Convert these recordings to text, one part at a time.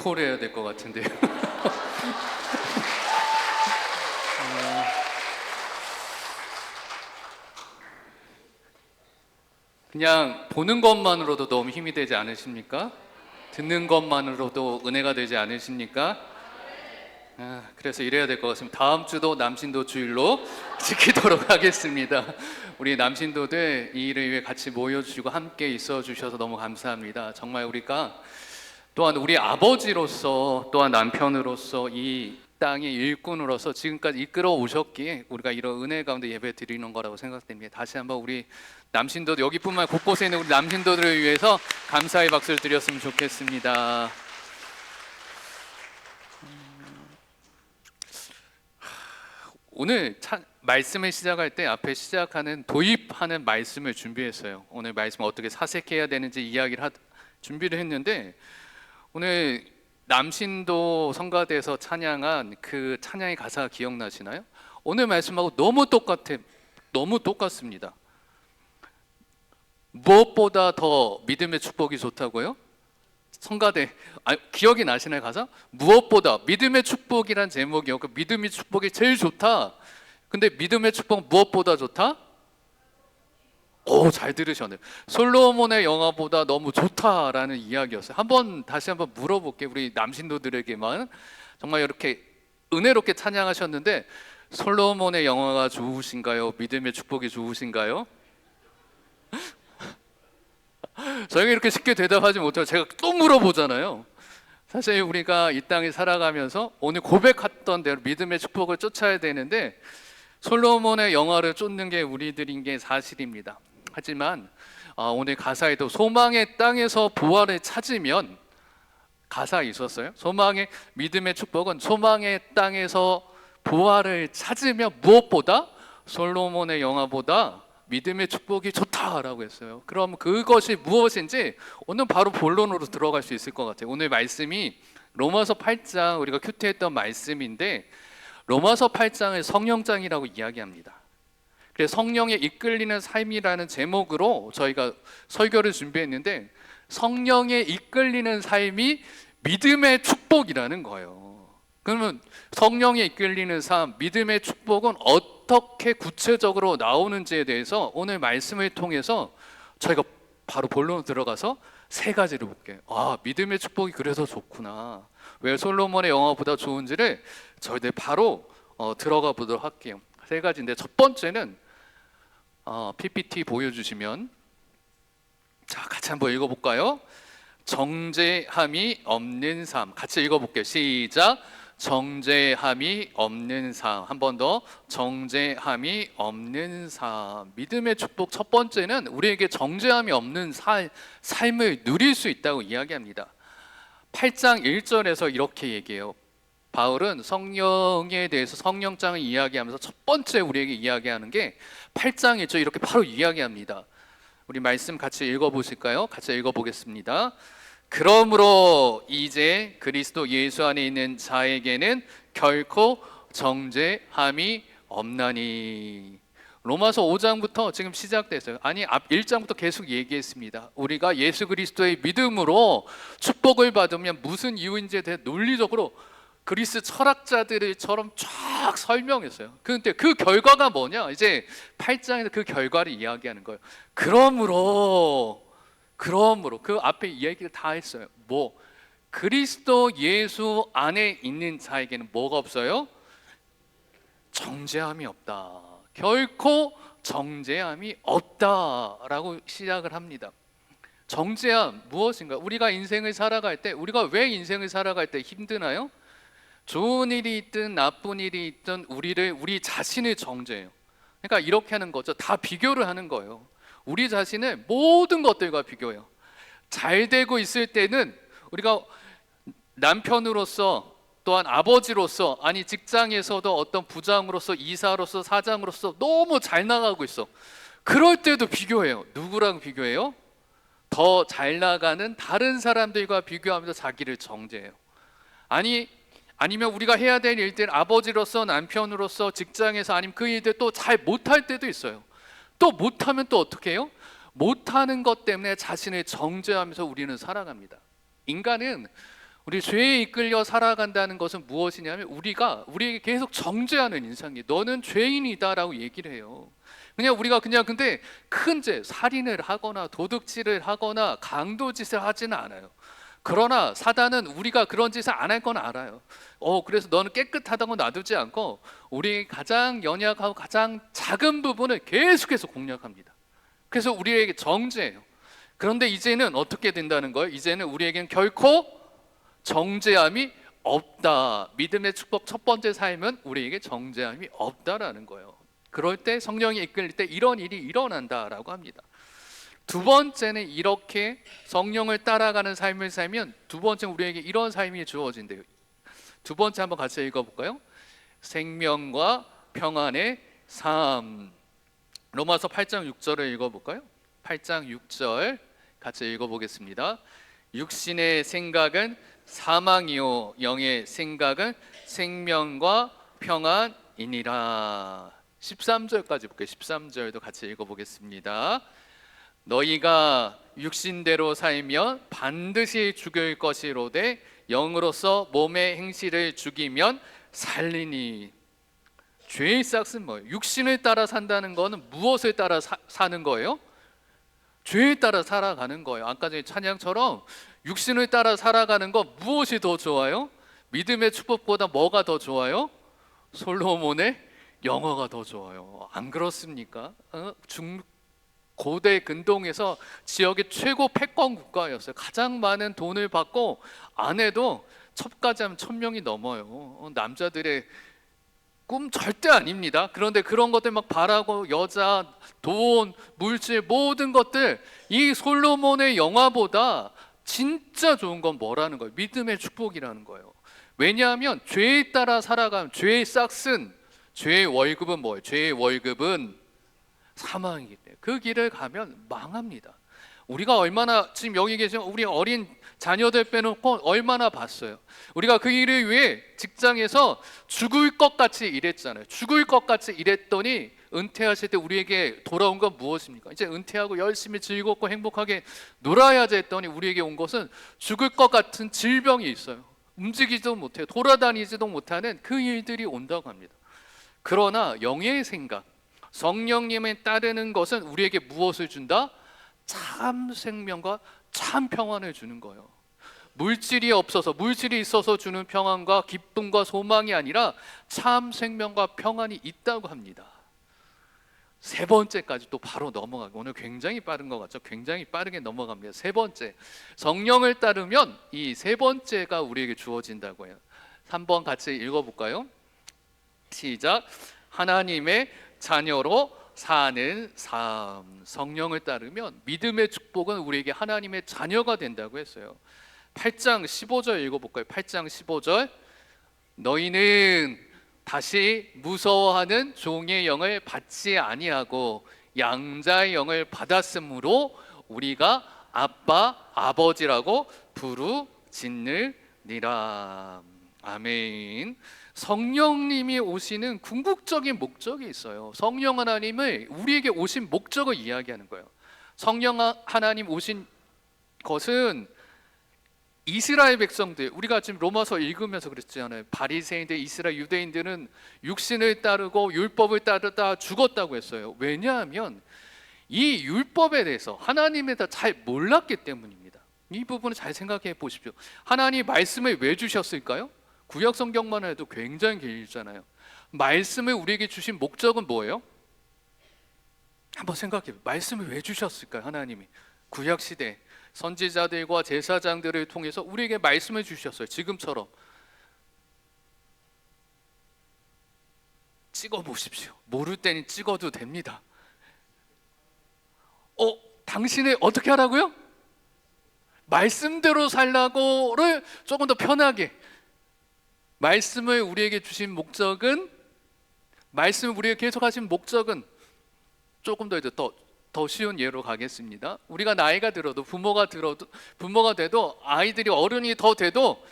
앵콜 해야 될 것 같은데요. 그냥 보는 것만으로도 너무 힘이 되지 않으십니까? 듣는 것만으로도 은혜가 되지 않으십니까? 그래서 이래야 될 것 같습니다. 다음 주도 남신도 주일로 지키도록 하겠습니다. 우리 남신도들 이 일을 위해 같이 모여주시고 함께 있어 주셔서 너무 감사합니다. 정말 우리가 또한 우리 아버지로서 또한 남편으로서 이 땅의 일꾼으로서 지금까지 이끌어 오셨기에 우리가 이런 은혜 가운데 예배 드리는 거라고 생각됩니다. 다시 한번 우리 남신도들, 여기뿐만 아니라 곳곳에 있는 우리 남신도들을 위해서 감사의 박수를 드렸으면 좋겠습니다. 오늘 말씀을 시작할 때 앞에 시작하는 도입하는 말씀을 준비했어요. 오늘 말씀 어떻게 사색해야 되는지 이야기를 준비를 했는데, 오늘 남신도 성가대에서 찬양한 그 찬양의 가사가 기억나시나요? 오늘 말씀하고 너무 똑같습니다. 무엇보다 더 믿음의 축복이 좋다고요? 성가대 기억이 나시나요? 가사? 무엇보다 믿음의 축복이란 제목이요. 그 믿음의 축복이 제일 좋다. 근데 믿음의 축복 무엇보다 좋다? 오, 잘 들으셨네요. 솔로몬의 영화보다 너무 좋다라는 이야기였어요. 다시 한번 물어볼게요. 우리 남신도들에게만 정말 이렇게 은혜롭게 찬양하셨는데, 솔로몬의 영화가 좋으신가요? 믿음의 축복이 좋으신가요? 저희가 이렇게 쉽게 대답하지 못하고 제가 또 물어보잖아요. 사실 우리가 이 땅에 살아가면서 오늘 고백했던 대로 믿음의 축복을 쫓아야 되는데, 솔로몬의 영화를 쫓는 게 우리들인 게 사실입니다. 하지만 오늘 가사에도 소망의 땅에서 보화를 찾으면, 가사 있었어요. 소망의 믿음의 축복은 소망의 땅에서 보화를 찾으면 무엇보다 솔로몬의 영화보다 믿음의 축복이 좋다라고 했어요. 그럼 그것이 무엇인지 오늘 바로 본론으로 들어갈 수 있을 것 같아요. 오늘 말씀이 로마서 8장, 우리가 큐티했던 말씀인데, 로마서 8장을 성령장이라고 이야기합니다. 그래서 성령에 이끌리는 삶이라는 제목으로 저희가 설교를 준비했는데, 성령에 이끌리는 삶이 믿음의 축복이라는 거예요. 그러면 성령에 이끌리는 삶, 믿음의 축복은 어떻게 구체적으로 나오는지에 대해서 오늘 말씀을 통해서 저희가 바로 본론으로 들어가서 세 가지를 볼게요. 믿음의 축복이 그래서 좋구나, 왜 솔로몬의 영화보다 좋은지를 저희들 바로 들어가 보도록 할게요. 세 가지인데, 첫 번째는 PPT 보여주시면, 자, 같이 한번 읽어볼까요? 정죄함이 없는 삶. 같이 읽어볼게요. 시작. 정죄함이 없는 삶. 한 번 더. 정죄함이 없는 삶. 믿음의 축복 첫 번째는 우리에게 정죄함이 없는 삶을 누릴 수 있다고 이야기합니다. 8장 1절에서 이렇게 얘기해요. 바울은 성령에 대해서 성령장을 이야기하면서 첫 번째 우리에게 이야기하는 게 8장 1절 이렇게 바로 이야기합니다. 우리 말씀 같이 읽어보실까요? 같이 읽어보겠습니다. 그러므로 이제 그리스도 예수 안에 있는 자에게는 결코 정죄함이 없나니. 로마서 5장부터 지금 시작됐어요. 앞 1장부터 계속 얘기했습니다. 우리가 예수 그리스도의 믿음으로 축복을 받으면 무슨 이유인지에 대해 논리적으로 그리스 철학자들처럼 쫙 설명했어요. 그런데 그 결과가 뭐냐? 이제 8장에서 그 결과를 이야기하는 거예요. 그러므로 그 앞에 이야기를 다 했어요. 그리스도 예수 안에 있는 자에게는 뭐가 없어요? 정죄함이 없다. 결코 정죄함이 없다라고 시작을 합니다. 정죄함 무엇인가? 우리가 인생을 살아갈 때, 우리가 왜 인생을 살아갈 때 힘드나요? 좋은 일이 있든 나쁜 일이 있든 우리 자신을 정죄해요. 그러니까 이렇게 하는 거죠. 다 비교를 하는 거예요. 우리 자신을 모든 것들과 비교해요. 잘 되고 있을 때는 우리가 남편으로서, 또한 아버지로서, 직장에서도 어떤 부장으로서, 이사로서, 사장으로서 너무 잘 나가고 있어. 그럴 때도 비교해요. 누구랑 비교해요? 더 잘 나가는 다른 사람들과 비교하면서 자기를 정죄해요. 아니면 우리가 해야 될 일들, 아버지로서, 남편으로서, 직장에서, 아니면 그 일들 또 잘 못할 때도 있어요. 또 못하면 또 어떻게 해요? 못하는 것 때문에 자신을 정죄하면서 우리는 살아갑니다. 인간은 우리 죄에 이끌려 살아간다는 것은 무엇이냐면 우리에게 계속 정죄하는 인상이 너는 죄인이다라고 얘기를 해요. 우리가 근데 큰 죄, 살인을 하거나 도둑질을 하거나 강도짓을 하지는 않아요. 그러나 사단은 우리가 그런 짓을 안 할 건 알아요. 그래서 너는 깨끗하다고 놔두지 않고 우리 가장 연약하고 가장 작은 부분을 계속해서 공략합니다. 그래서 우리에게 정죄해요. 그런데 이제는 어떻게 된다는 거예요? 이제는 우리에겐 결코 정죄함이 없다. 믿음의 축복 첫 번째 삶은 우리에게 정죄함이 없다라는 거예요. 그럴 때 성령이 이끌릴 때 이런 일이 일어난다라고 합니다. 두 번째는 이렇게 성령을 따라가는 삶을 살면 두 번째 우리에게 이런 삶이 주어진대요. 두 번째 한번 같이 읽어볼까요? 생명과 평안의 삶. 로마서 8장 6절을 읽어볼까요? 8장 6절 같이 읽어보겠습니다. 육신의 생각은 사망이요 영의 생각은 생명과 평안이니라. 13절까지 볼게요. 13절도 같이 읽어보겠습니다. 너희가 육신대로 살면 반드시 죽을 것이로되 영으로서 몸의 행실을 죽이면 살리니. 죄의 싹은 뭐예요? 육신을 따라 산다는 것은 무엇을 따라 사는 거예요? 죄에 따라 살아가는 거예요. 아까 전에 찬양처럼 육신을 따라 살아가는 거 무엇이 더 좋아요? 믿음의 축복보다 뭐가 더 좋아요? 솔로몬의 영어가 더 좋아요. 안 그렇습니까? 고대 근동에서 지역의 최고 패권 국가였어요. 가장 많은 돈을 받고 아내도 첩까지 하면 1,000명이 넘어요. 남자들의 꿈 절대 아닙니다. 그런데 그런 것들 막 바라고 여자, 돈, 물질 모든 것들 이 솔로몬의 영화보다 진짜 좋은 건 뭐라는 거예요? 믿음의 축복이라는 거예요. 왜냐하면 죄에 따라 살아가면 죄의 싹슨, 죄의 월급은 뭐예요? 죄의 월급은 사망이기 때문에 그 길을 가면 망합니다. 우리가 얼마나 지금 여기 계신 우리 어린 자녀들 빼놓고 얼마나 봤어요. 우리가 그 일을 위해 직장에서 죽을 것 같이 일했잖아요. 죽을 것 같이 일했더니 은퇴하실 때 우리에게 돌아온 건 무엇입니까? 이제 은퇴하고 열심히 즐겁고 행복하게 놀아야지 했더니 우리에게 온 것은 죽을 것 같은 질병이 있어요. 움직이지도 못해요. 돌아다니지도 못하는 그 일들이 온다고 합니다. 그러나 영의 생각, 성령님에 따르는 것은 우리에게 무엇을 준다? 참 생명과 참 평안을 주는 거예요. 물질이 있어서 주는 평안과 기쁨과 소망이 아니라 참 생명과 평안이 있다고 합니다. 세 번째까지 또 바로 넘어가고, 오늘 굉장히 빠른 것 같죠? 굉장히 빠르게 넘어갑니다. 세 번째, 성령을 따르면 이 세 번째가 우리에게 주어진다고 해요. 3번 같이 읽어볼까요? 시작. 하나님의 자녀로 사는 삶. 성령을 따르면 믿음의 축복은 우리에게 하나님의 자녀가 된다고 했어요. 8장 15절 읽어볼까요? 8장 15절. 너희는 다시 무서워하는 종의 영을 받지 아니하고 양자의 영을 받았으므로 우리가 아빠, 아버지라고 부르짖느니라. 아멘. 성령님이 오시는 궁극적인 목적이 있어요. 성령 하나님을 우리에게 오신 목적을 이야기하는 거예요. 성령 하나님 오신 것은 이스라엘 백성들, 우리가 지금 로마서 읽으면서 그랬잖아요. 바리새인들, 이스라엘 유대인들은 육신을 따르고 율법을 따르다 죽었다고 했어요. 왜냐하면 이 율법에 대해서 하나님에 대해 잘 몰랐기 때문입니다. 이 부분을 잘 생각해 보십시오. 하나님 말씀을 왜 주셨을까요? 구약 성경만 해도 굉장히 길잖아요. 말씀을 우리에게 주신 목적은 뭐예요? 한번 생각해 보세요. 말씀을 왜 주셨을까요? 하나님이 구약 시대 선지자들과 제사장들을 통해서 우리에게 말씀을 주셨어요. 지금처럼 찍어 보십시오. 모를 때는 찍어도 됩니다. 당신이 어떻게 하라고요? 말씀대로 살라고를 조금 더 편하게. 말씀을 우리에게 주신 목적은, 말씀을 우리에게 계속 하신 목적은, 조금 더 이제 더 쉬운 예로 가겠습니다. 우리가 나이가 들어도 부모가 돼도 아이들이 어른이 더 돼도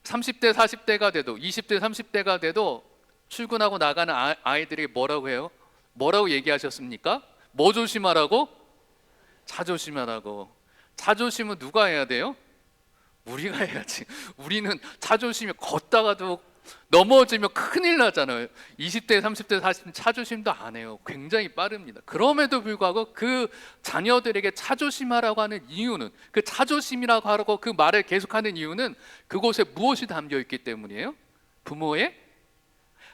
30대 40대가 돼도 20대 30대가 돼도 출근하고 나가는 아이들이 뭐라고 해요? 뭐라고 얘기하셨습니까? 뭐 조심하라고? 자조심하라고. 자조심은 누가 해야 돼요? 우리가 해야지. 우리는 자존심이 걷다가도 넘어지면 큰일 나잖아요. 20대, 30대, 40대 자존심도 안 해요. 굉장히 빠릅니다. 그럼에도 불구하고 그 자녀들에게 자존심하라고 하는 이유는, 그 자존심이라고 하라고 그 말을 계속하는 이유는 그곳에 무엇이 담겨 있기 때문이에요? 부모의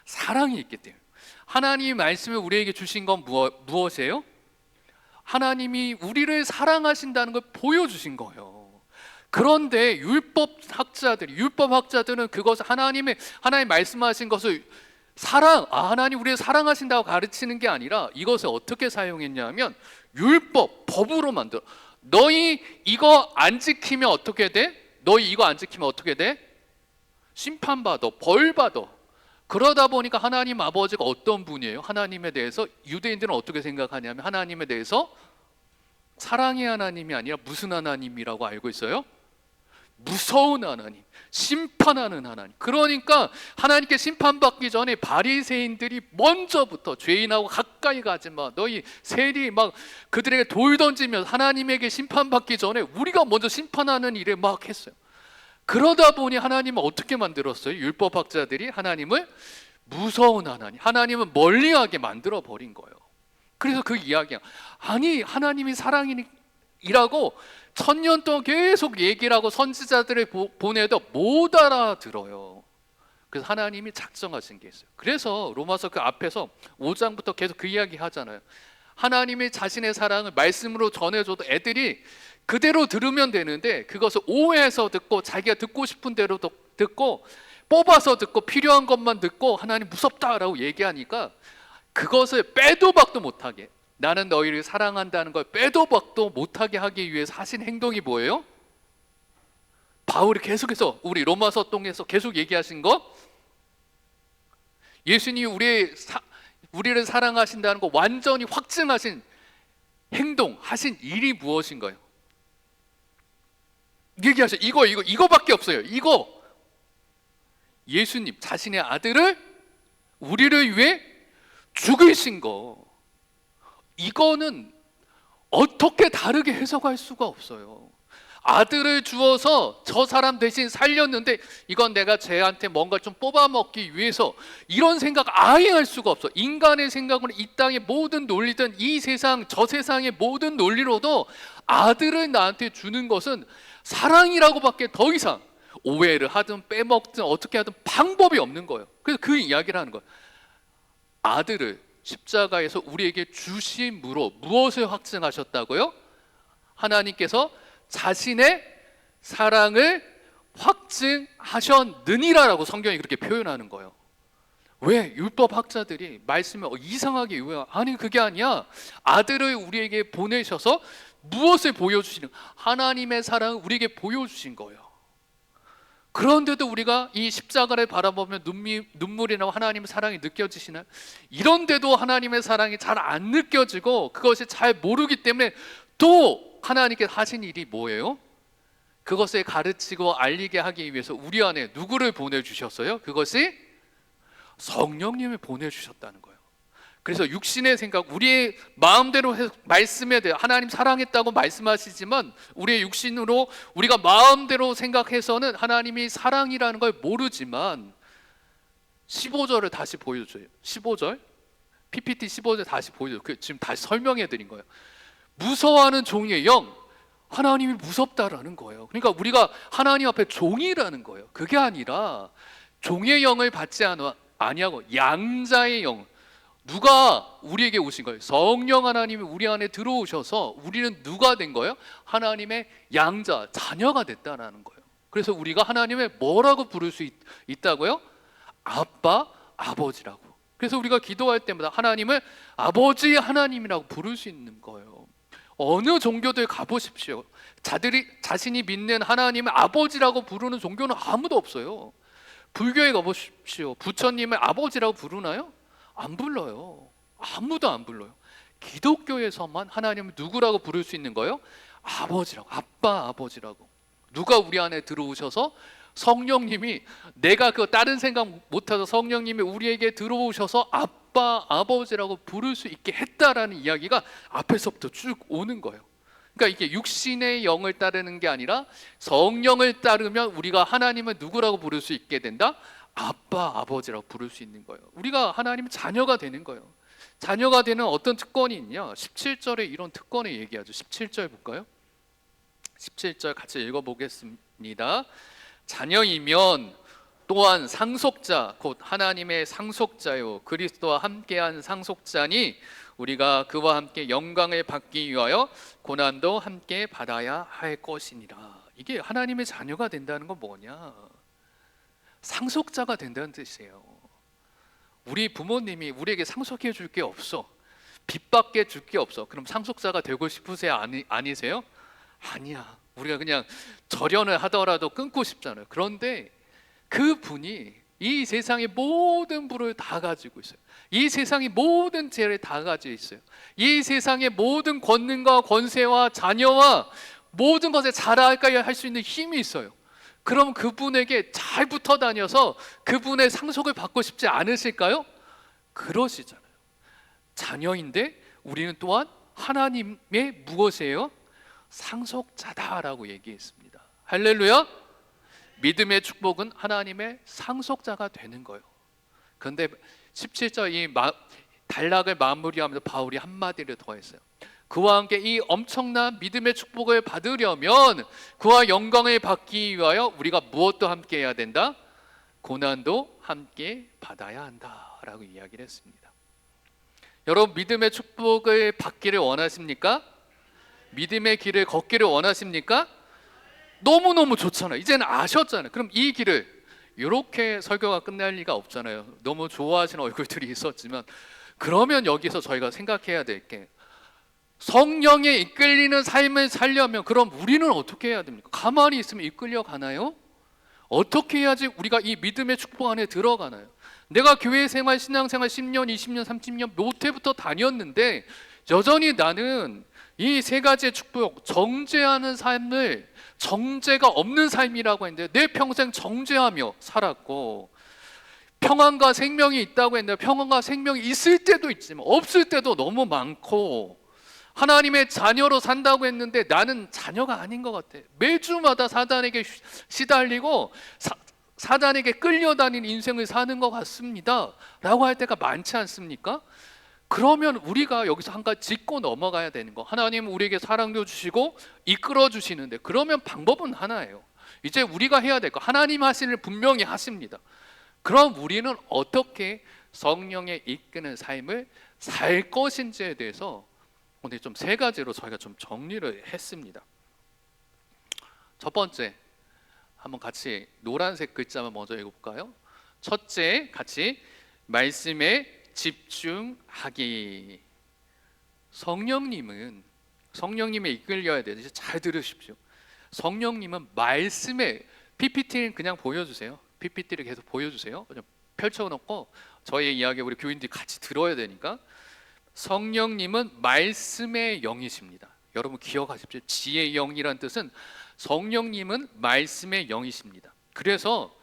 사랑이 있기 때문에. 하나님의 말씀을 우리에게 주신 건 무엇이에요? 하나님이 우리를 사랑하신다는 걸 보여주신 거예요. 그런데 율법학자들은 그것을 하나님 말씀하신 것을 하나님 우리를 사랑하신다고 가르치는 게 아니라 이것을 어떻게 사용했냐면 법으로 만들어. 너희 이거 안 지키면 어떻게 돼? 너희 이거 안 지키면 어떻게 돼? 심판받아, 벌받아. 그러다 보니까 하나님 아버지가 어떤 분이에요? 하나님에 대해서 유대인들은 어떻게 생각하냐면 하나님에 대해서 사랑의 하나님이 아니라 무슨 하나님이라고 알고 있어요? 무서운 하나님, 심판하는 하나님. 그러니까 하나님께 심판받기 전에 바리새인들이 먼저부터 죄인하고 가까이 가지 마, 너희 세리 막 그들에게 돌 던지면서 하나님에게 심판받기 전에 우리가 먼저 심판하는 일을 막 했어요. 그러다 보니 하나님은 어떻게 만들었어요? 율법학자들이 하나님을 무서운 하나님, 하나님은 멀리하게 만들어 버린 거예요. 그래서 그 이야기야. 아니 하나님이 사랑이라고 1000년 동안 계속 얘기를 하고 선지자들을 보내도 못 알아들어요. 그래서 하나님이 작정하신 게 있어요. 그래서 로마서 그 앞에서 5장부터 계속 그 이야기 하잖아요. 하나님이 자신의 사랑을 말씀으로 전해줘도 애들이 그대로 들으면 되는데 그것을 오해해서 듣고 자기가 듣고 싶은 대로 듣고 뽑아서 듣고 필요한 것만 듣고 하나님 무섭다라고 얘기하니까 그것을 빼도 박도 못하게, 나는 너희를 사랑한다는 걸 빼도 박도 못하게 하기 위해서 하신 행동이 뭐예요? 바울이 계속해서 우리 로마서 통해서 계속 얘기하신 거, 예수님이 우리를 사랑하신다는 거 완전히 확증하신 행동, 하신 일이 무엇인가요? 얘기하셔. 이거밖에 없어요. 이거 예수님 자신의 아들을 우리를 위해 죽으신 거, 이거는 어떻게 다르게 해석할 수가 없어요. 아들을 주어서 저 사람 대신 살렸는데 이건 내가 쟤한테 뭔가 좀 뽑아먹기 위해서, 이런 생각 아예 할 수가 없어. 인간의 생각으로 이 땅의 모든 논리든 이 세상 저 세상의 모든 논리로도 아들을 나한테 주는 것은 사랑이라고밖에 더 이상 오해를 하든 빼먹든 어떻게 하든 방법이 없는 거예요. 그래서 그 이야기를 하는 거예요. 아들을 십자가에서 우리에게 주심으로 무엇을 확증하셨다고요? 하나님께서 자신의 사랑을 확증하셨느니라라고 성경이 그렇게 표현하는 거예요. 왜? 율법학자들이 말씀을 이상하게 이해해요. 아니 그게 아니야. 아들을 우리에게 보내셔서 무엇을 보여주시는, 하나님의 사랑을 우리에게 보여주신 거예요. 그런데도 우리가 이 십자가를 바라보면 눈물이 나고 하나님의 사랑이 느껴지시나요? 이런데도 하나님의 사랑이 잘 안 느껴지고 그것이 잘 모르기 때문에 또 하나님께 하신 일이 뭐예요? 그것을 가르치고 알리게 하기 위해서 우리 안에 누구를 보내주셨어요? 그것이 성령님을 보내주셨다는 거예요. 그래서 육신의 생각, 우리의 마음대로 말씀에 대해 하나님 사랑했다고 말씀하시지만 우리의 육신으로 우리가 마음대로 생각해서는 하나님이 사랑이라는 걸 모르지만 15절을 다시 보여줘요. 15절 PPT 15절 다시 보여줘요. 지금 다시 설명해 드린 거예요. 무서워하는 종의 영, 하나님이 무섭다라는 거예요. 그러니까 우리가 하나님 앞에 종이라는 거예요. 그게 아니라 종의 영을 받지 아니하고 양자의 영, 누가 우리에게 오신 거예요? 성령 하나님이 우리 안에 들어오셔서 우리는 누가 된 거예요? 하나님의 양자, 자녀가 됐다라는 거예요. 그래서 우리가 하나님의 뭐라고 부를 수 있다고요? 아빠, 아버지라고. 그래서 우리가 기도할 때마다 하나님을 아버지 하나님이라고 부를 수 있는 거예요. 어느 종교들 가보십시오. 자신이 믿는 하나님을 아버지라고 부르는 종교는 아무도 없어요. 불교에 가보십시오. 부처님을 아버지라고 부르나요? 안 불러요. 아무도 안 불러요. 기독교에서만 하나님을 누구라고 부를 수 있는 거예요? 아버지라고, 아빠, 아버지라고. 누가 우리 안에 들어오셔서 성령님이, 내가 그 다른 생각 못해서 성령님이 우리에게 들어오셔서 아빠, 아버지라고 부를 수 있게 했다라는 이야기가 앞에서부터 쭉 오는 거예요. 그러니까 이게 육신의 영을 따르는 게 아니라 성령을 따르면 우리가 하나님을 누구라고 부를 수 있게 된다? 아빠, 아버지라고 부를 수 있는 거예요. 우리가 하나님 자녀가 되는 거예요. 자녀가 되는 어떤 특권이 있냐? 17절에 이런 특권을 얘기하죠. 17절 볼까요? 17절 같이 읽어보겠습니다. 자녀이면 또한 상속자, 곧 하나님의 상속자요 그리스도와 함께한 상속자니 우리가 그와 함께 영광을 받기 위하여 고난도 함께 받아야 할 것이니라. 이게 하나님의 자녀가 된다는 건 뭐냐? 상속자가 된다는 뜻이에요. 우리 부모님이 우리에게 상속해 줄 게 없어, 빚밖에 줄 게 없어. 그럼 상속자가 되고 싶으세요? 아니세요? 아니야. 우리가 그냥 절연을 하더라도 끊고 싶잖아요. 그런데 그분이 이 세상의 모든 부를 다 가지고 있어요. 이 세상의 모든 죄를 다 가지고 있어요. 이 세상의 모든 권능과 권세와 자녀와 모든 것에 잘할까요? 할 수 있는 힘이 있어요. 그럼 그분에게 잘 붙어 다녀서 그분의 상속을 받고 싶지 않으실까요? 그러시잖아요. 자녀인데 우리는 또한 하나님의 무엇이에요? 상속자다라고 얘기했습니다. 할렐루야. 믿음의 축복은 하나님의 상속자가 되는 거예요. 그런데 17절 이 단락을 마무리하면서 바울이 한마디를 더했어요. 그와 함께 이 엄청난 믿음의 축복을 받으려면 그와 영광을 받기 위하여 우리가 무엇도 함께 해야 된다? 고난도 함께 받아야 한다라고 이야기를 했습니다. 여러분, 믿음의 축복을 받기를 원하십니까? 믿음의 길을 걷기를 원하십니까? 너무너무 좋잖아요. 이제는 아셨잖아요. 그럼 이 길을 이렇게 설교가 끝날 리가 없잖아요. 너무 좋아하시는 얼굴들이 있었지만, 그러면 여기서 저희가 생각해야 될 게, 성령에 이끌리는 삶을 살려면 그럼 우리는 어떻게 해야 됩니까? 가만히 있으면 이끌려 가나요? 어떻게 해야지 우리가 이 믿음의 축복 안에 들어가나요? 내가 교회 생활, 신앙생활 10년, 20년, 30년 모태부터 다녔는데 여전히 나는 이 세 가지의 축복, 정죄하는 삶을 정죄가 없는 삶이라고 했는데 내 평생 정죄하며 살았고, 평안과 생명이 있다고 했는데 평안과 생명이 있을 때도 있지만 없을 때도 너무 많고, 하나님의 자녀로 산다고 했는데 나는 자녀가 아닌 것 같아. 매주마다 사단에게 시달리고 사단에게 끌려다니는 인생을 사는 것 같습니다 라고 할 때가 많지 않습니까? 그러면 우리가 여기서 한 가지 짚고 넘어가야 되는 거, 하나님은 우리에게 사랑도 주시고 이끌어 주시는데 그러면 방법은 하나예요. 이제 우리가 해야 될 거, 하나님 하시는 분명히 하십니다. 그럼 우리는 어떻게 성령에 이끄는 삶을 살 것인지에 대해서 오늘 좀 세 가지로 저희가 좀 정리를 했습니다. 첫 번째, 한번 같이 노란색 글자만 먼저 읽어볼까요? 첫째, 같이 말씀에 집중하기. 성령님에 이끌려야 돼요. 이제 잘 들으십시오. 성령님은 말씀에, PPT는 그냥 보여주세요. PPT를 계속 보여주세요. 그냥 펼쳐놓고 저희의 이야기 우리 교인들이 같이 들어야 되니까. 성령님은 말씀의 영이십니다. 여러분 기억하십시오. 지혜의 영이란 뜻은 성령님은 말씀의 영이십니다. 그래서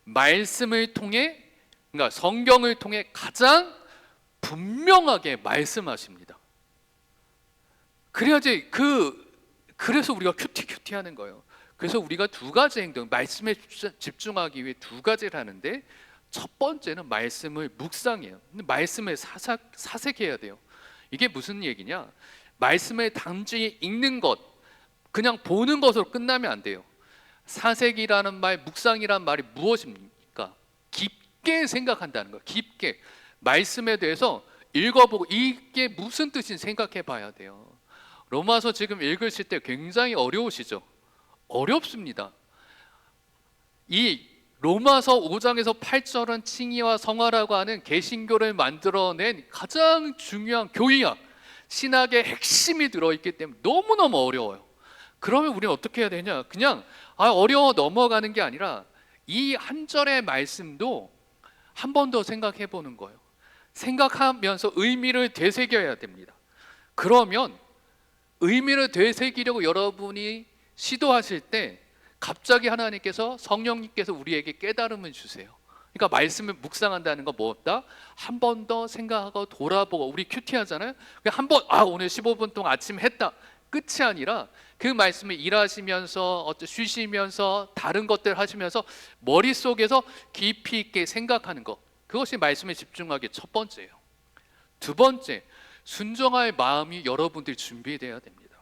말씀을 통해, 그러니까 성경을 통해 가장 분명하게 말씀하십니다. 그래야지 그래서 우리가 큐티 하는 거예요. 그래서 우리가 두 가지 행동, 말씀에 집중하기 위해 두 가지를 하는데, 첫 번째는 말씀을 묵상해요. 말씀을 사색해야 돼요. 이게 무슨 얘기냐? 말씀을 단지 읽는 것, 그냥 보는 것으로 끝나면 안 돼요. 사색이라는 말, 묵상이라는 말이 무엇입니까? 깊게 생각한다는 거예요. 깊게 말씀에 대해서 읽어보고 이게 무슨 뜻인지 생각해 봐야 돼요. 로마서 지금 읽으실 때 굉장히 어려우시죠? 어렵습니다. 이 로마서 5장에서 8절은 칭의와 성화라고 하는 개신교를 만들어낸 가장 중요한 교리학, 신학의 핵심이 들어있기 때문에 너무너무 어려워요. 그러면 우리는 어떻게 해야 되냐? 그냥 어려워 넘어가는 게 아니라 이 한 절의 말씀도 한 번 더 생각해 보는 거예요. 생각하면서 의미를 되새겨야 됩니다. 그러면 의미를 되새기려고 여러분이 시도하실 때 갑자기 하나님께서, 성령님께서 우리에게 깨달음을 주세요. 그러니까 말씀을 묵상한다는 건 뭐다? 한 번 더 생각하고 돌아보고, 우리 큐티 하잖아요. 한 번, 오늘 15분 동안 아침 했다. 끝이 아니라 그 말씀을 일하시면서 쉬시면서 다른 것들 하시면서 머릿속에서 깊이 있게 생각하는 것, 그것이 말씀에 집중하기 첫 번째예요. 두 번째, 순종할 마음이 여러분들이 준비되어야 됩니다.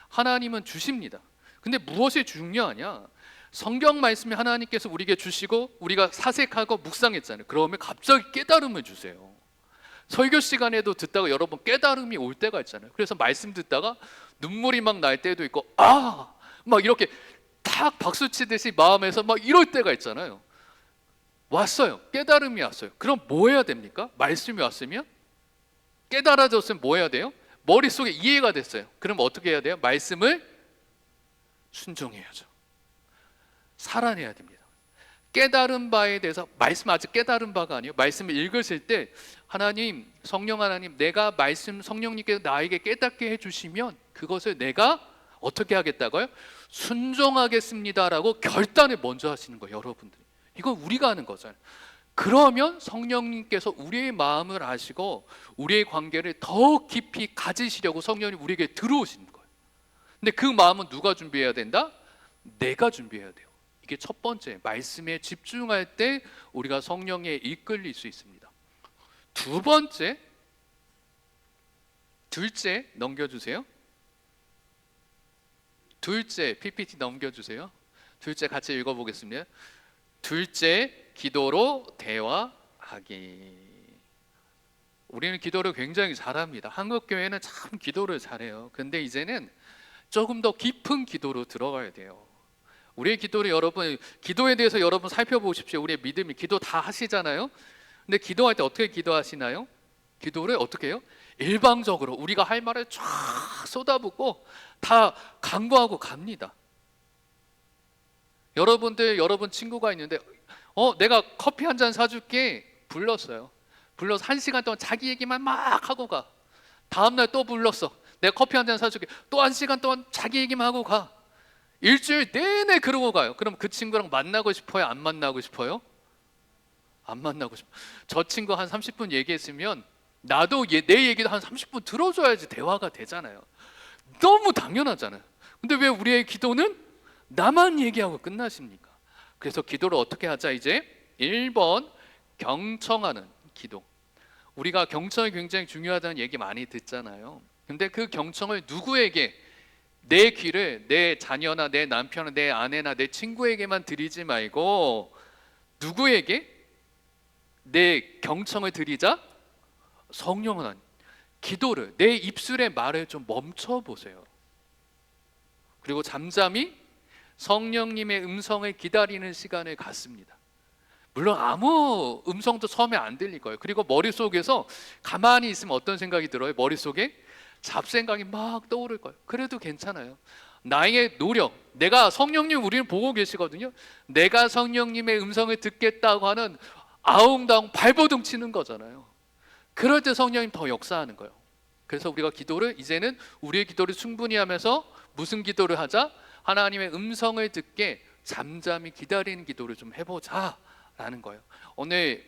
하나님은 주십니다. 근데 무엇이 중요하냐? 성경 말씀이 하나님께서 우리에게 주시고 우리가 사색하고 묵상했잖아요. 그러면 갑자기 깨달음을 주세요. 설교 시간에도 듣다가 여러분 깨달음이 올 때가 있잖아요. 그래서 말씀 듣다가 눈물이 막 날 때도 있고 막 이렇게 탁 박수 치듯이 마음에서 막 이럴 때가 있잖아요. 왔어요. 깨달음이 왔어요. 그럼 뭐 해야 됩니까? 말씀이 왔으면 깨달아졌으면 뭐 해야 돼요? 머릿속에 이해가 됐어요. 그럼 어떻게 해야 돼요? 말씀을 순종해야죠. 살아내야 됩니다. 깨달은 바에 대해서, 말씀 아직 깨달은 바가 아니에요. 말씀을 읽으실 때 하나님, 성령 하나님, 내가 말씀 성령님께서 나에게 깨닫게 해주시면 그것을 내가 어떻게 하겠다고요? 순종하겠습니다라고 결단을 먼저 하시는 거예요. 여러분들, 이건 우리가 하는 거잖아요. 그러면 성령님께서 우리의 마음을 아시고 우리의 관계를 더 깊이 가지시려고 성령님 우리에게 들어오시는 거예요. 근데 그 마음은 누가 준비해야 된다? 내가 준비해야 돼요. 이게 첫 번째, 말씀에 집중할 때 우리가 성령에 이끌릴 수 있습니다. 두 번째, 둘째 넘겨주세요. 둘째, PPT 넘겨주세요. 둘째 같이 읽어보겠습니다. 둘째, 기도로 대화하기. 우리는 기도를 굉장히 잘합니다. 한국 교회는 참 기도를 잘해요. 근데 이제는 조금 더 깊은 기도로 들어가야 돼요. 우리의 기도를 여러분, 기도에 대해서 여러분 살펴보십시오. 우리의 믿음이, 기도 다 하시잖아요. 근데 기도할 때 어떻게 기도하시나요? 기도를 어떻게 해요? 일방적으로 우리가 할 말을 쫙 쏟아붓고 다 강구하고 갑니다. 여러분들, 여러분 친구가 있는데 내가 커피 한 잔 사줄게 불렀어요. 불러서 1시간 동안 자기 얘기만 막 하고 가. 다음날 또 불렀어. 내가 커피 한 잔 사줄게. 또 1시간 동안 자기 얘기만 하고 가. 일주일 내내 그러고 가요. 그럼 그 친구랑 만나고 싶어요? 안 만나고 싶어요? 안 만나고 싶어요. 저 친구 한 30분 얘기했으면 나도 내 얘기도 한 30분 들어줘야지 대화가 되잖아요. 너무 당연하잖아요. 근데 왜 우리의 기도는 나만 얘기하고 끝나십니까? 그래서 기도를 어떻게 하자? 이제 1번, 경청하는 기도. 우리가 경청이 굉장히 중요하다는 얘기 많이 듣잖아요. 근데 그 경청을 누구에게, 내 귀를 내 자녀나 내 남편이나 내 아내나 내 친구에게만 드리지 말고 누구에게 내 경청을 드리자? 성령 하나님. 기도를, 내 입술의 말을 좀 멈춰 보세요. 그리고 잠잠히 성령님의 음성을 기다리는 시간을 갖습니다. 물론 아무 음성도 처음에 안 들릴 거예요. 그리고 머릿속에서 가만히 있으면 어떤 생각이 들어요? 머릿속에 잡생각이 막 떠오를 거예요. 그래도 괜찮아요. 나의 노력, 내가 성령님, 우리는 보고 계시거든요. 내가 성령님의 음성을 듣겠다고 하는 아웅다웅 발버둥 치는 거잖아요. 그럴 때 성령님 더 역사하는 거예요. 그래서 우리가 기도를, 이제는 우리의 기도를 충분히 하면서 무슨 기도를 하자? 하나님의 음성을 듣게 잠잠히 기다리는 기도를 좀 해보자 라는 거예요. 오늘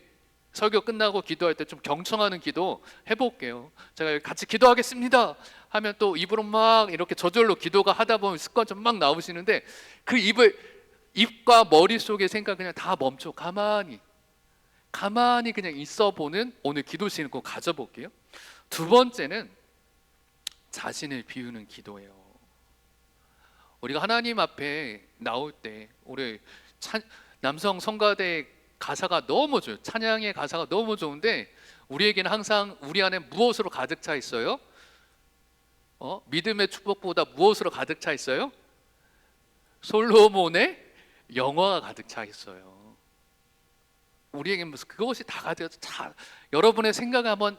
설교 끝나고 기도할 때 좀 경청하는 기도 해볼게요. 제가 같이 기도하겠습니다 하면 또 입으로 막 이렇게 저절로 기도가 하다 보면 습관처럼 막 나오시는데, 그 입과 머릿속의 생각 그냥 다 멈춰 가만히 그냥 있어 보는 오늘 기도 시간 꼭 가져볼게요. 두 번째는 자신을 비우는 기도예요. 우리가 하나님 앞에 나올 때 우리 남성 성가대 가사가 너무 좋아요. 찬양의 가사가 너무 좋은데 우리에게는 항상 우리 안에 무엇으로 가득 차 있어요? 믿음의 축복보다 무엇으로 가득 차 있어요? 솔로몬의 영화가 가득 차 있어요. 우리에게는 무슨 그것이 다 가득 차. 여러분의 생각을 한번,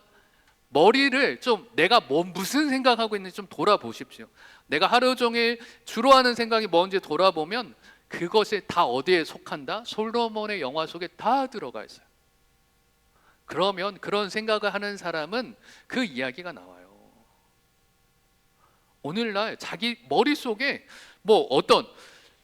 머리를 좀 내가 무슨 생각하고 있는지 좀 돌아보십시오. 내가 하루 종일 주로 하는 생각이 뭔지 돌아보면 그것이 다 어디에 속한다? 솔로몬의 영화 속에 다 들어가 있어요. 그러면 그런 생각을 하는 사람은 그 이야기가 나와요. 오늘날 자기 머릿속에 어떤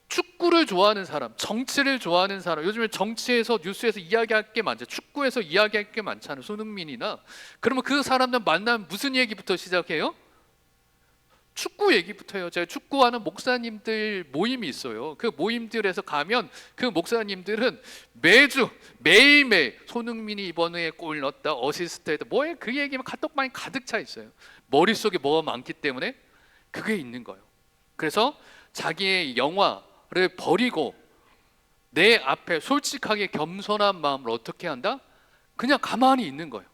축구를 좋아하는 사람, 정치를 좋아하는 사람, 요즘에 정치에서 뉴스에서 이야기할 게 많죠. 축구에서 이야기할 게 많잖아요. 손흥민이나. 그러면 그 사람들 만나면 무슨 얘기부터 시작해요? 축구 얘기부터 해요. 제가 축구하는 목사님들 모임이 있어요. 그 모임들에서 가면 그 목사님들은 매일매일 손흥민이 이번에 골 넣었다, 어시스트 했다, 뭐에 그 얘기만 카톡방에 가득 차 있어요. 머릿속에 뭐가 많기 때문에 그게 있는 거예요. 그래서 자기의 영화를 버리고 내 앞에 솔직하게 겸손한 마음을 어떻게 한다? 그냥 가만히 있는 거예요.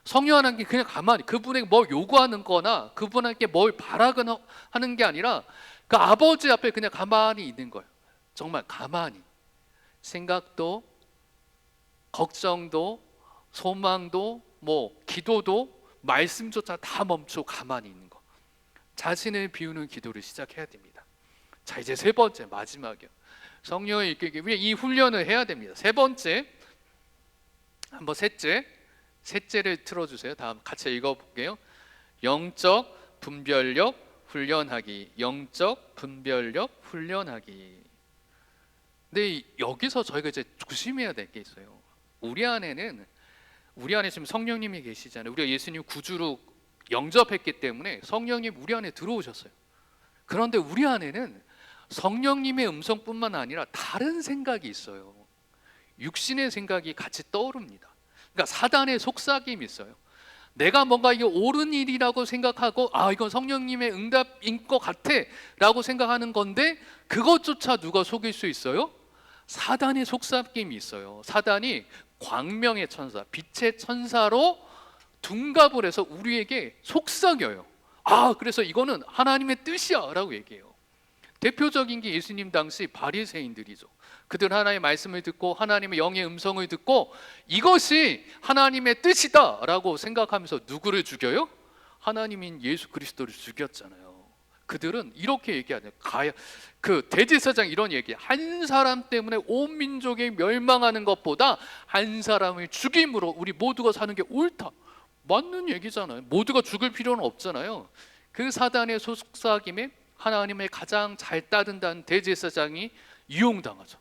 성령 하나님께 그냥 가만히, 그분에게 뭘 요구하는 거나 그분에게 뭘 바라거나 하는 게 아니라 그 아버지 앞에 그냥 가만히 있는 거예요. 정말 가만히. 생각도, 걱정도, 소망도, 기도도, 말씀조차 다 멈추고 가만히 있는 거. 자신을 비우는 기도를 시작해야 됩니다. 자, 이제 세 번째, 마지막이요. 성령을 이끌기 위해 이 훈련을 해야 됩니다. 세 번째, 한번 셋째를 틀어주세요. 다음 같이 읽어볼게요. 영적 분별력 훈련하기. 영적 분별력 훈련하기. 근데 여기서 저희가 이제 조심해야 될 게 있어요. 우리 안에 지금 성령님이 계시잖아요. 우리가 예수님 구주로 영접했기 때문에 성령님 우리 안에 들어오셨어요. 그런데 우리 안에는 성령님의 음성뿐만 아니라 다른 생각이 있어요. 육신의 생각이 같이 떠오릅니다. 그러니까 사단의 속삭임이 있어요. 내가 뭔가 이게 옳은 일이라고 생각하고 이건 성령님의 응답인 것 같아 라고 생각하는 건데 그것조차 누가 속일 수 있어요? 사단의 속삭임이 있어요. 사단이 광명의 천사, 빛의 천사로 둔갑을 해서 우리에게 속삭여요. 그래서 이거는 하나님의 뜻이야 라고 얘기해요. 대표적인 게 예수님 당시 바리새인들이죠. 그들 하나님의 말씀을 듣고 하나님의 영의 음성을 듣고 이것이 하나님의 뜻이다 라고 생각하면서 누구를 죽여요? 하나님인 예수 그리스도를 죽였잖아요. 그들은 이렇게 얘기하네요. 그 대제사장 이런 얘기, 한 사람 때문에 온 민족이 멸망하는 것보다 한 사람을 죽임으로 우리 모두가 사는 게 옳다. 맞는 얘기잖아요. 모두가 죽을 필요는 없잖아요. 그 사단의 속삭임에 하나님의 가장 잘 따른다는 대제사장이 이용당하죠.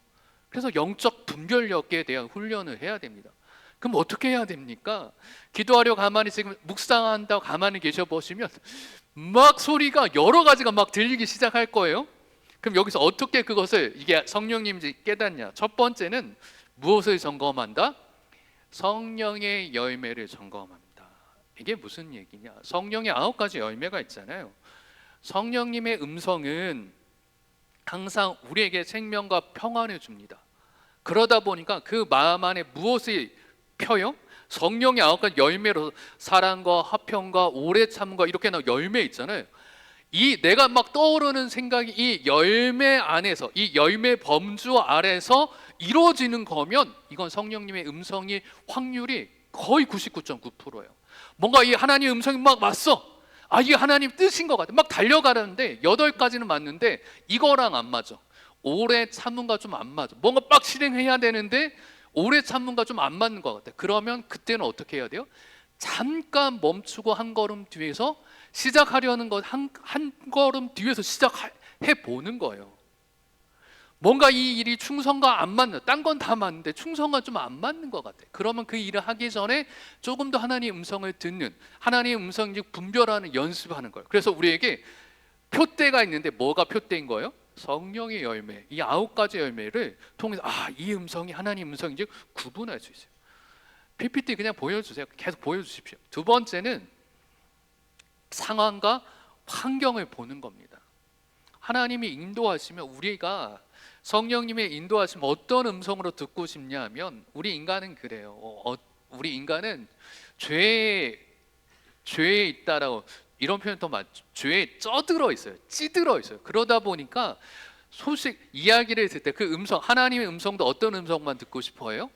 그래서 영적 분별력에 대한 훈련을 해야 됩니다. 그럼 어떻게 해야 됩니까? 기도하려 가만히 지금 묵상한다고 가만히 계셔 보시면 막 소리가 여러 가지가 막 들리기 시작할 거예요. 그럼 여기서 어떻게 그것을 이게 성령님인지 깨닫냐? 첫 번째는 무엇을 점검한다? 성령의 열매를 점검합니다. 이게 무슨 얘기냐? 성령의 9가지 열매가 있잖아요. 성령님의 음성은 항상 우리에게 생명과 평안을 줍니다. 그러다 보니까 그 마음 안에 무엇이 펴요? 성령의 9가지 열매로 사랑과 화평과 오래 참음과 이렇게 나온 열매 있잖아요. 이 내가 막 떠오르는 생각이 이 열매 안에서, 이 열매 범주 아래서 이루어지는 거면 이건 성령님의 음성이 확률이 거의 99.9%예요. 뭔가 이 하나님의 음성이 막 왔어. 이게 하나님 뜻인 것 같아. 막 달려가는데 8가지는 맞는데 이거랑 안 맞아. 오래 참음과 좀 안 맞아. 뭔가 막 실행해야 되는데 오래 참음과 좀 안 맞는 것 같아. 그러면 그때는 어떻게 해야 돼요? 잠깐 멈추고 한 걸음 뒤에서 시작하려는 것 한 걸음 뒤에서 시작해 보는 거예요. 뭔가 이 일이 충성과 안 맞는, 딴 건 다 맞는데 충성과 좀 안 맞는 것 같아. 그러면 그 일을 하기 전에 조금 더 하나님의 음성을 듣는, 하나님의 음성을 분별하는 연습하는 거예요. 그래서 우리에게 표대가 있는데 뭐가 표대인 거예요? 성령의 열매, 이 9가지 열매를 통해서 이 음성이 하나님 음성인지 구분할 수 있어요. PPT 그냥 보여주세요. 계속 보여주십시오. 두 번째는 상황과 환경을 보는 겁니다. 하나님이 인도하시면 우리가 성령님의 인도하시면 어떤 음성으로 듣고 싶냐 하면 우리 인간은 그래요. 우리 인간은 죄에 있다라고 이런 표현 더 맞죠. 죄에 쪄들어 있어요. 찌들어 있어요. 그러다 보니까 이야기를 들을 때 그 음성, 하나님의 음성도 어떤 음성만 듣고 싶어요?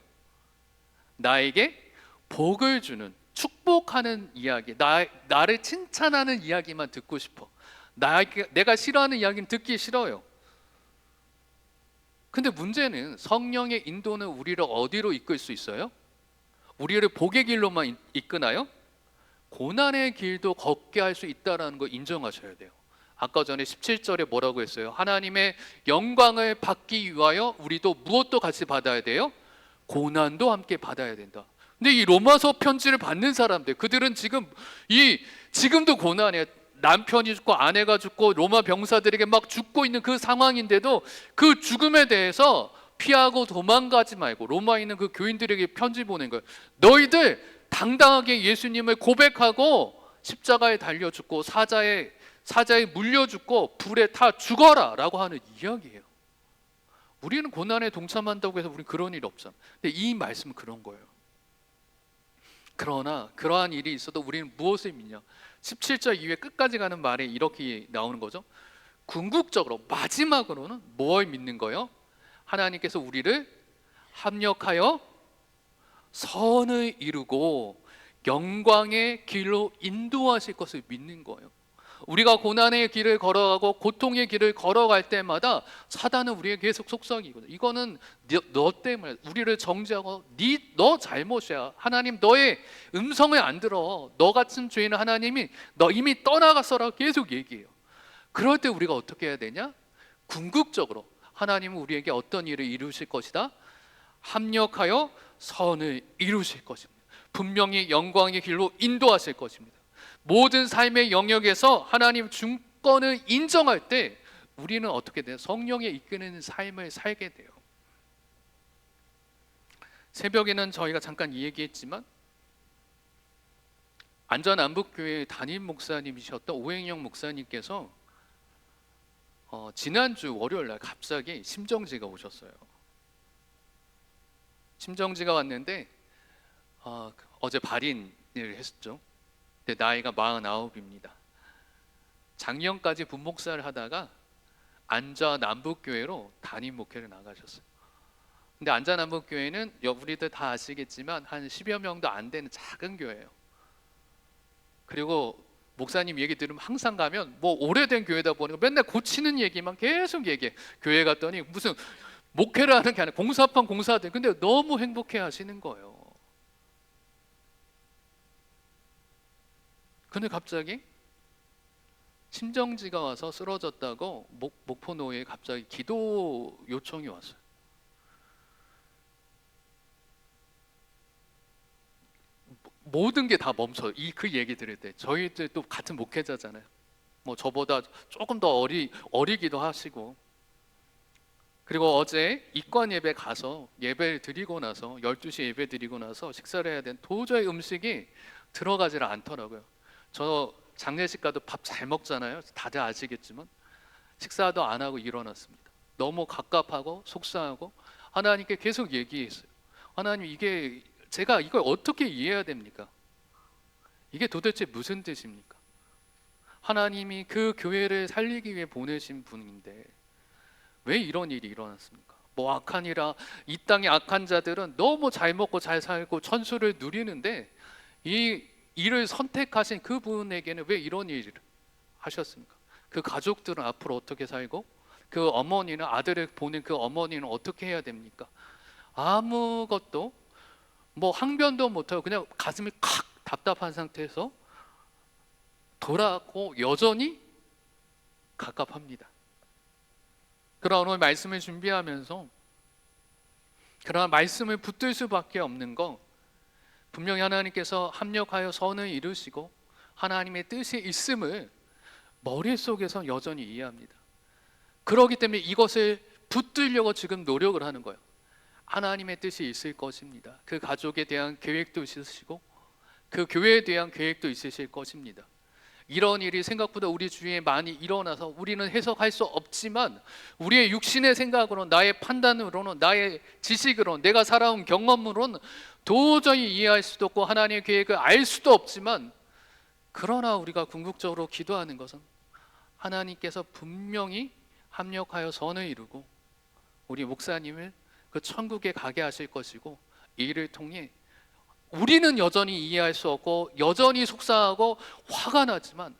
나에게 복을 주는, 축복하는 이야기, 나를 칭찬하는 이야기만 듣고 싶어. 내가 싫어하는 이야기는 듣기 싫어요. 근데 문제는 성령의 인도는 우리를 어디로 이끌 수 있어요? 우리를 복의 길로만 이끄나요? 고난의 길도 걷게 할 수 있다는 거 인정하셔야 돼요. 아까 전에 17절에 뭐라고 했어요? 하나님의 영광을 받기 위하여 우리도 무엇도 같이 받아야 돼요? 고난도 함께 받아야 된다. 근데 이 로마서 편지를 받는 사람들, 그들은 지금도 고난이에요. 남편이 죽고 아내가 죽고 로마 병사들에게 막 죽고 있는 그 상황인데도 그 죽음에 대해서 피하고 도망가지 말고 로마에 있는 그 교인들에게 편지 보낸 거예요. 너희들 당당하게 예수님을 고백하고 십자가에 달려 죽고 사자에 물려 죽고 불에 타 죽어라 라고 하는 이야기예요. 우리는 고난에 동참한다고 해서 우리는 그런 일이 없잖아. 근데 이 말씀은 그런 거예요. 그러나 그러한 일이 있어도 우리는 무엇을 믿냐? 17절 이후에 끝까지 가는 말에 이렇게 나오는 거죠. 궁극적으로 마지막으로는 뭘 믿는 거예요? 하나님께서 우리를 합력하여 선을 이루고 영광의 길로 인도하실 것을 믿는 거예요. 우리가 고난의 길을 걸어가고 고통의 길을 걸어갈 때마다 사단은 우리에게 계속 속삭이거든요. 이거는 너 때문에 우리를 정죄하고 너 잘못이야. 하나님 너의 음성을 안 들어. 너 같은 죄인은 하나님이 너 이미 떠나갔어라고 계속 얘기해요. 그럴 때 우리가 어떻게 해야 되냐? 궁극적으로 하나님은 우리에게 어떤 일을 이루실 것이다? 합력하여 선을 이루실 것입니다. 분명히 영광의 길로 인도하실 것입니다. 모든 삶의 영역에서 하나님 주권을 인정할 때 우리는 어떻게 돼요? 성령에 이끄는 삶을 살게 돼요. 새벽에는 저희가 잠깐 이 얘기했지만 안전안북교회 담임 목사님이셨던 오행영 목사님께서 지난주 월요일 날 갑자기 심정지가 오셨어요. 심정지가 왔는데 어제 발인을 했었죠. 근데 나이가 49입니다. 작년까지 분목사를 하다가 안전안북교회로 담임 목회를 나가셨어요. 근데 안전안북교회는 우리들 다 아시겠지만 한 10여 명도 안 되는 작은 교회예요. 그리고 목사님 얘기 들으면 항상 가면 뭐 오래된 교회다 보니까 맨날 고치는 얘기만 계속 얘기해. 교회 갔더니 무슨 목회를 하는 게 아니라 공사판 공사들. 근데 너무 행복해 하시는 거예요. 근데 갑자기 심정지가 와서 쓰러졌다고 목포노회에 갑자기 기도 요청이 왔어요. 모든 게 다 멈춰요. 그 얘기 들을 때 저희들 또 같은 목회자잖아요. 뭐 저보다 조금 더 어리기도 하시고. 그리고 어제 입관 예배 가서 예배를 드리고 나서 12시 예배 드리고 나서 식사를 해야 되는 도저히 음식이 들어가질 않더라고요. 저 장례식 가도 밥 잘 먹잖아요. 다들 아시겠지만 식사도 안 하고 일어났습니다. 너무 갑갑하고 속상하고 하나님께 계속 얘기했어요. 하나님 제가 이걸 어떻게 이해해야 됩니까? 이게 도대체 무슨 뜻입니까? 하나님이 그 교회를 살리기 위해 보내신 분인데 왜 이런 일이 일어났습니까? 뭐 악하니라 이 땅의 악한 자들은 너무 잘 먹고 잘 살고 천수를 누리는데 이 일을 선택하신 그분에게는 왜 이런 일을 하셨습니까? 그 가족들은 앞으로 어떻게 살고 그 어머니는 아들을 보낸 그 어머니는 어떻게 해야 됩니까? 아무것도 뭐 항변도 못하고 그냥 가슴이 칵 답답한 상태에서 돌아가고 여전히 갑갑합니다. 그러나 오늘 말씀을 준비하면서 그러나 말씀을 붙들 수밖에 없는 거 분명히 하나님께서 합력하여 선을 이루시고 하나님의 뜻이 있음을 머릿속에서 여전히 이해합니다. 그렇기 때문에 이것을 붙들려고 지금 노력을 하는 거예요. 하나님의 뜻이 있을 것입니다. 그 가족에 대한 계획도 있으시고 그 교회에 대한 계획도 있으실 것입니다. 이런 일이 생각보다 우리 주위에 많이 일어나서 우리는 해석할 수 없지만 우리의 육신의 생각으로 나의 판단으로는 나의 지식으로 내가 살아온 경험으로는 도저히 이해할 수도 없고 하나님의 계획을 알 수도 없지만 그러나 우리가 궁극적으로 기도하는 것은 하나님께서 분명히 합력하여 선을 이루고 우리 목사님을 그 천국에 가게 하실 것이고 이 일을 통해 우리는 여전히 이해할 수 없고 여전히 속상하고 화가 나지만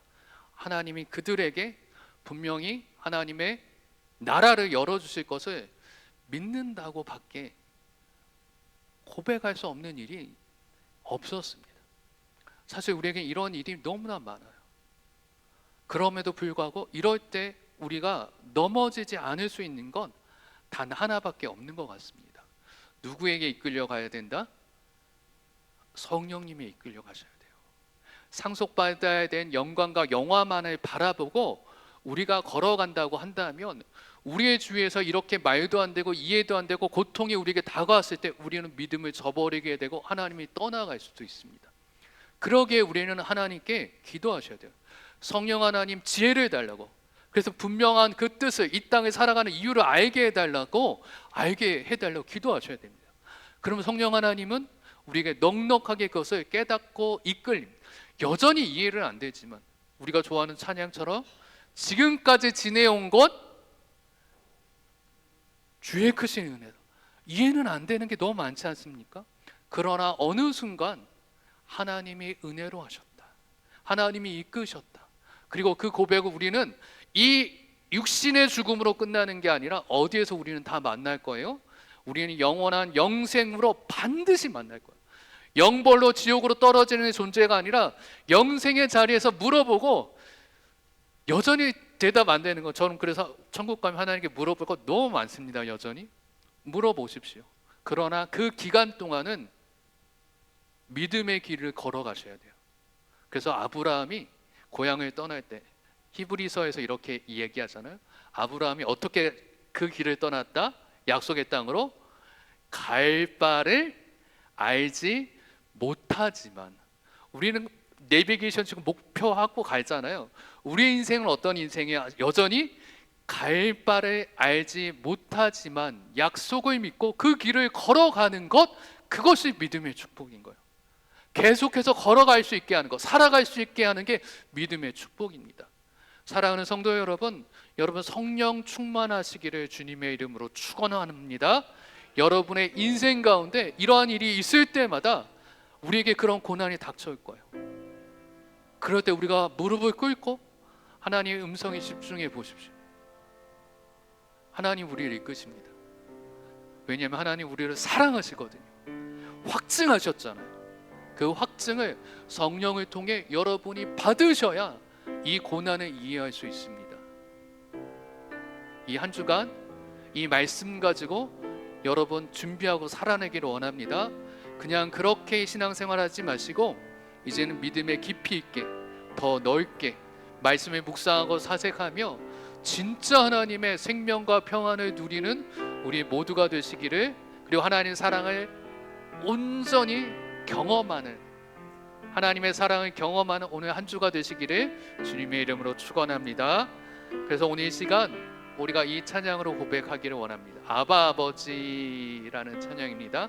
하나님이 그들에게 분명히 하나님의 나라를 열어주실 것을 믿는다고 밖에 고백할 수 없는 일이 없었습니다. 사실 우리에게 이런 일이 너무나 많아요. 그럼에도 불구하고 이럴 때 우리가 넘어지지 않을 수 있는 건 단 하나밖에 없는 것 같습니다. 누구에게 이끌려 가야 된다? 성령님이 이끌려 가셔야 돼요. 상속받아야 된 영광과 영화만을 바라보고 우리가 걸어간다고 한다면 우리의 주위에서 이렇게 말도 안 되고 이해도 안 되고 고통이 우리에게 다가왔을 때 우리는 믿음을 저버리게 되고 하나님이 떠나갈 수도 있습니다. 그러기에 우리는 하나님께 기도하셔야 돼요. 성령 하나님 지혜를 달라고. 그래서 분명한 그 뜻을, 이 땅에 살아가는 이유를 알게 해달라고 기도하셔야 됩니다. 그러면 성령 하나님은 우리에게 넉넉하게 그것을 깨닫고 이끌립니다. 여전히 이해를 안 되지만 우리가 좋아하는 찬양처럼 지금까지 지내온 것 주의 크신 은혜다. 이해는 안 되는 게 너무 많지 않습니까? 그러나 어느 순간 하나님이 은혜로 하셨다. 하나님이 이끄셨다. 그리고 그 고백을 우리는 이 육신의 죽음으로 끝나는 게 아니라 어디에서 우리는 다 만날 거예요? 우리는 영원한 영생으로 반드시 만날 거예요. 영벌로 지옥으로 떨어지는 존재가 아니라 영생의 자리에서 물어보고 여전히 대답 안 되는 거. 저는 그래서 천국 가면 하나님께 물어볼 거 너무 많습니다. 여전히 물어보십시오. 그러나 그 기간 동안은 믿음의 길을 걸어가셔야 돼요. 그래서 아브라함이 고향을 떠날 때 히브리서에서 이렇게 얘기하잖아요. 아브라함이 어떻게 그 길을 떠났다? 약속의 땅으로 갈 바를 알지 못하지만, 우리는 내비게이션 지금 목표하고 갈잖아요. 우리 인생은 어떤 인생이야? 여전히 갈 바를 알지 못하지만 약속을 믿고 그 길을 걸어가는 것, 그것이 믿음의 축복인 거예요. 계속해서 걸어갈 수 있게 하는 것, 살아갈 수 있게 하는 게 믿음의 축복입니다. 사랑하는 성도 여러분, 여러분 성령 충만하시기를 주님의 이름으로 축원합니다. 여러분의 인생 가운데 이러한 일이 있을 때마다 우리에게 그런 고난이 닥쳐올 거예요. 그럴 때 우리가 무릎을 꿇고 하나님의 음성에 집중해 보십시오. 하나님 우리를 이끄십니다. 왜냐하면 하나님 우리를 사랑하시거든요. 확증하셨잖아요. 그 확증을 성령을 통해 여러분이 받으셔야 이 고난을 이해할 수 있습니다. 이 한 주간 이 말씀 가지고 여러분 준비하고 살아내기를 원합니다. 그냥 그렇게 신앙생활하지 마시고 이제는 믿음의 깊이 있게, 더 넓게 말씀을 묵상하고 사색하며 진짜 하나님의 생명과 평안을 누리는 우리 모두가 되시기를, 그리고 하나님의 사랑을 온전히 경험하는, 하나님의 사랑을 경험하는 오늘 한 주가 되시기를 주님의 이름으로 축원합니다. 그래서 오늘 이 시간 우리가 이 찬양으로 고백하기를 원합니다. 아바 아버지라는 찬양입니다.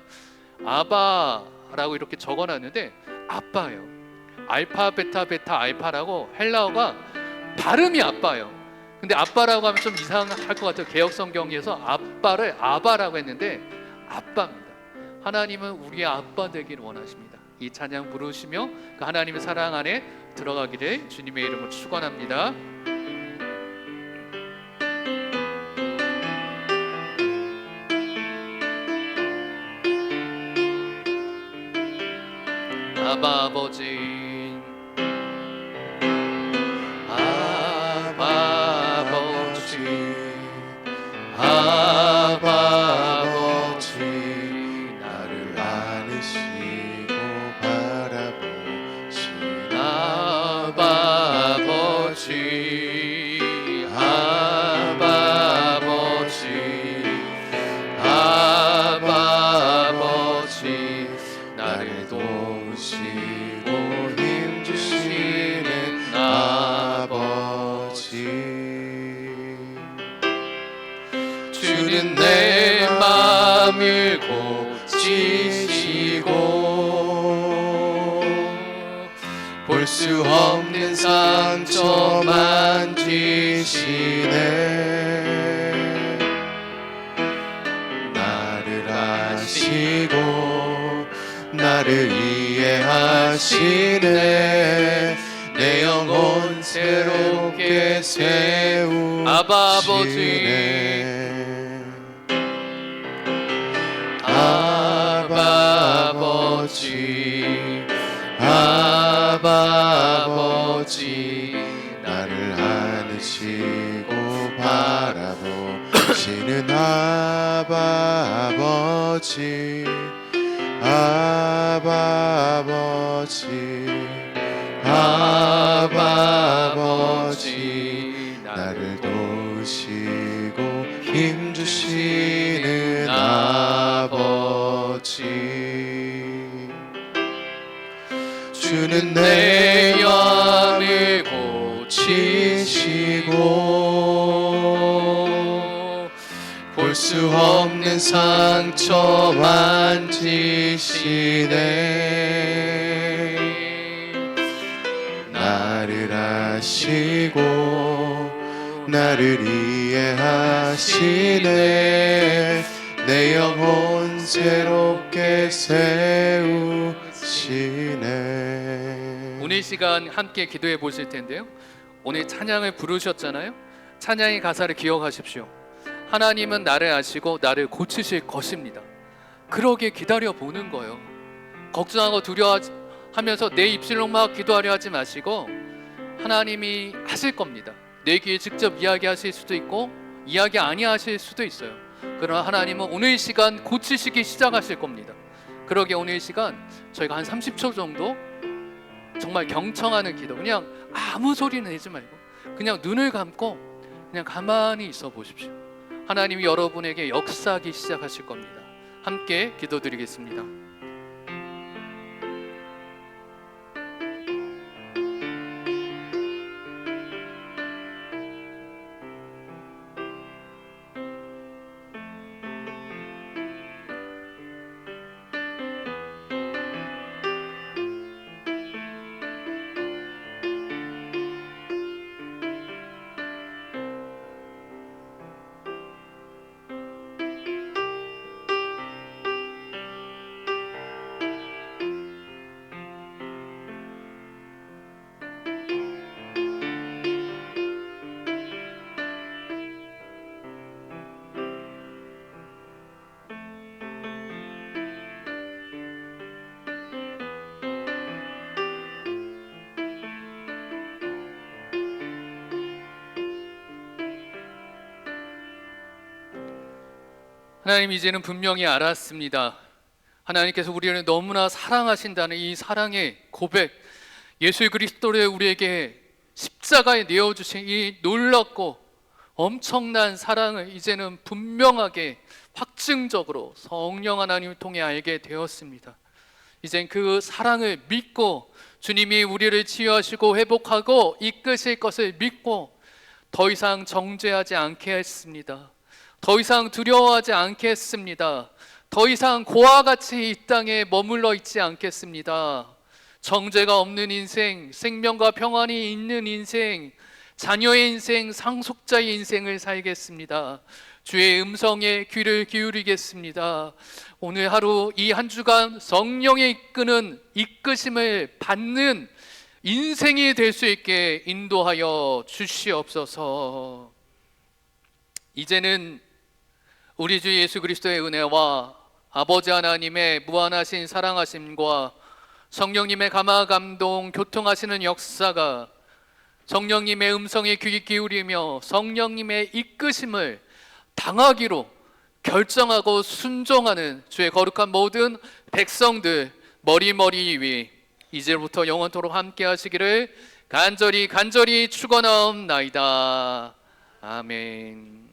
아바라고 이렇게 적어놨는데 아빠예요. 알파 베타 베타 알파라고 헬라어가 발음이 아빠예요. 근데 아빠라고 하면 좀 이상할 것 같아요. 개역성경에서 아빠를 아바라고 했는데 아빠입니다. 하나님은 우리의 아빠 되기를 원하십니다. 이 찬양 부르시며 그 하나님의 사랑 안에 들어가기를 주님의 이름으로 축원합니다. 아바 아버지, 아바 아버지, 아바 아버지, 나를 안으시고 바라보시는 아바 아버지, 아바 아버지, 아바 아버지, 나를 도우시고 힘주시는 아버지. 주는 내 마음을 고치시고 볼 수 없는 상처 만지시네. 나를 아시고 나를 이해하시네. 내 영혼 새롭게 세우시네. 아바 아버지, 아바 아버지, 아바 아버지, 나를 안으시고 바라보시는 아바 아버지, 아바 아버지, 아버지 나를 도우시고 힘주시는 아버지 주는 내 영을 고치시고 볼 수 없는 상처 만지시네 나를 아시고 나를 이해하시네 내 영혼 새롭게 세우시네. 오늘 시간 함께 기도해 보실 텐데요. 오늘 찬양을 부르셨잖아요. 찬양의 가사를 기억하십시오. 하나님은 나를 아시고 나를 고치실 것입니다. 그러게 기다려 보는 거예요. 걱정하고 두려워하면서 내 입술로 막 기도하려 하지 마시고 하나님이 하실 겁니다. 내 귀에 직접 이야기하실 수도 있고 이야기 아니하실 수도 있어요. 그러나 하나님은 오늘 이 시간 고치시기 시작하실 겁니다. 그러게 오늘 이 시간 저희가 한 30초 정도 정말 경청하는 기도, 그냥 아무 소리는 내지 말고 그냥 눈을 감고 그냥 가만히 있어 보십시오. 하나님이 여러분에게 역사하기 시작하실 겁니다. 함께 기도드리겠습니다. 하나님, 이제는 분명히 알았습니다. 하나님께서 우리를 너무나 사랑하신다는 이 사랑의 고백, 예수 그리스도를 우리에게 십자가에 내어주신 이 놀랍고 엄청난 사랑을 이제는 분명하게 확증적으로 성령 하나님을 통해 알게 되었습니다. 이젠 그 사랑을 믿고 주님이 우리를 치유하시고 회복하고 이끄실 것을 믿고 더 이상 정죄하지 않게 했습니다. 더 이상 두려워하지 않겠습니다. 더 이상 고와 같이 이 땅에 머물러 있지 않겠습니다. 정죄가 없는 인생, 생명과 평안이 있는 인생, 자녀의 인생, 상속자의 인생을 살겠습니다. 주의 음성에 귀를 기울이겠습니다. 오늘 하루 이 한 주간 성령의 이끄는 이끄심을 받는 인생이 될 수 있게 인도하여 주시옵소서. 이제는 우리 주 예수 그리스도의 은혜와 아버지 하나님의 무한하신 사랑하심과 성령님의 감화 감동 교통하시는 역사가 성령님의 음성에 귀 기울이며 성령님의 이끄심을 당하기로 결정하고 순종하는 주의 거룩한 모든 백성들 머리머리 위 이제부터 영원토록 함께 하시기를 간절히 축원하옵나이다. 아멘.